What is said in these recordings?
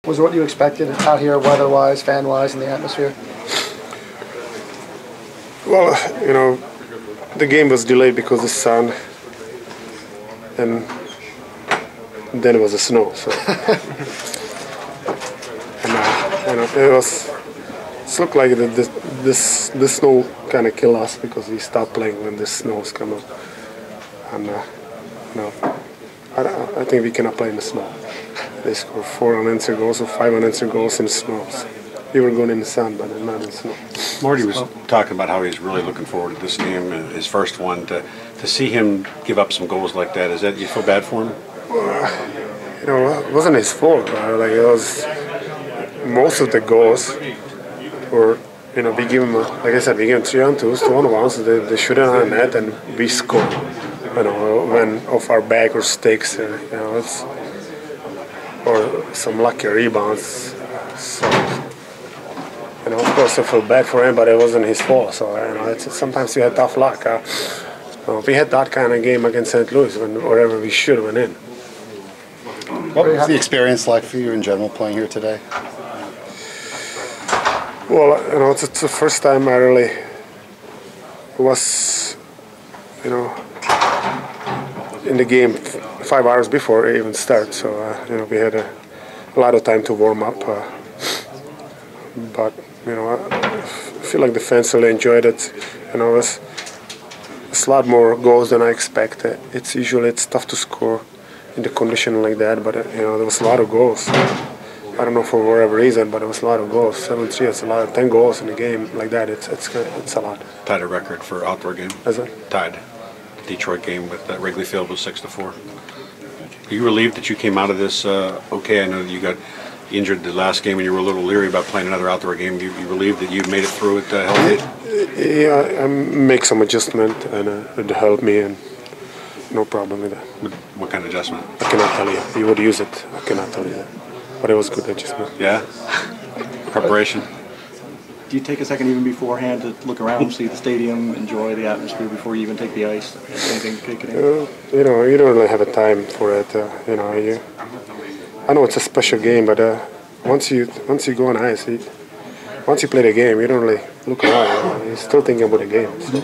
Was it what you expected out here, weather-wise, fan-wise, and the atmosphere? Well, you know, the game was delayed because of the sun, and then it was the snow. So, and it looked like the snow kind of killed us because we stopped playing when the snows come up. And I think we cannot play in the snow. They scored 4 unanswered goals or 5 unanswered goals in the snow. So we were going in the sun, but not in the snow. Marty was talking about how he's really looking forward to this game, his first one. To see him give up some goals like that, you feel bad for him? You know, it wasn't his fault. Like it was most of the goals were, you know, we give him, like I said, we give him 3-on-2s, 2-on-1s. So they shoot it on net and we score. You know, when off our back or sticks, you know, or some lucky rebounds. So, you know, of course, I feel bad for him, but it wasn't his fault. So, you know, sometimes we had tough luck. We had that kind of game against St. Louis wherever we should have went in. What was the experience like for you in general playing here today? Well, you know, it's the first time I really was, you know, in the game 5 hours before it even started. So, you know, we had a lot of time to warm up. But, you know, I feel like the fans really enjoyed it. You know, it's a lot more goals than I expected. It's tough to score in the condition like that, but, you know, there was a lot of goals. I don't know for whatever reason, but it was a lot of goals. 7-3, it's a lot. 10 goals in a game like that, it's a lot. Tied a record for outdoor game. Is it? Tied. Detroit game with Wrigley Field was 6-4. Are you relieved that you came out of this okay? I know that you got injured the last game and you were a little leery about playing another outdoor game. You relieved that you made it through it healthy? Yeah, I make some adjustment and it helped me, and no problem with that. What kind of adjustment? I cannot tell you. You would use it. I cannot tell you that. But it was good adjustment. Yeah? Preparation? Do you take a second even beforehand to look around, see the stadium, enjoy the atmosphere before you even take the ice? Anything kicking in? You know, you don't really have a time for it. You know, I know it's a special game, but once you go on ice, once you play the game, you don't really look around. You know? You're still thinking about the game. So.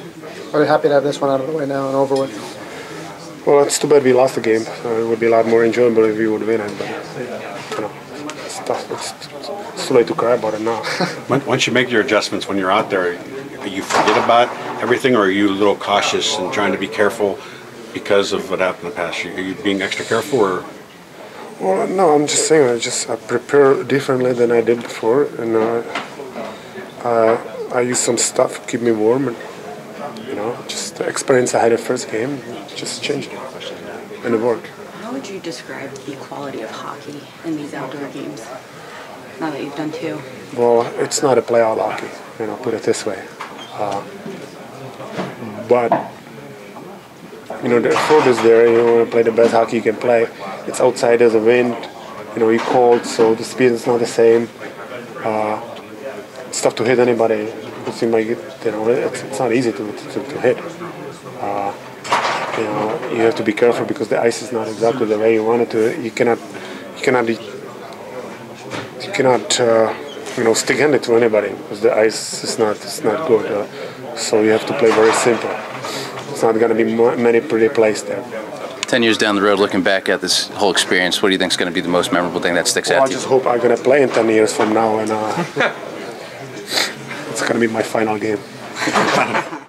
Are you happy to have this one out of the way now and over with? Well, it's too bad we lost the game. It would be a lot more enjoyable if we would win it, but you know, it's tough. It's too late to cry about it now. Once you make your adjustments when you're out there, you forget about everything, or are you a little cautious and trying to be careful because of what happened in the past? Are you being extra careful, or? Well, no, I'm just saying I prepare differently than I did before, and I use some stuff to keep me warm, and you know, just the experience I had the first game just changed it, and it worked. How would you describe the quality of hockey in these outdoor games, now that you've done 2? Well, it's not a playoff hockey, you know, put it this way. But, you know, the effort is there. You want to play the best hockey you can play. It's outside, there's a wind, you know, you're cold, so the speed is not the same. It's tough to hit anybody. It seems like, you know, it's not easy to hit. You know, you have to be careful because the ice is not exactly the way you want it to. You cannot you know, stick-handed to anybody because the ice is not good. So you have to play very simple. It's not going to be many pretty plays there. 10 years down the road, looking back at this whole experience, what do you think is going to be the most memorable thing that sticks out to you? I just hope I'm going to play in 10 years from now, and it's going to be my final game.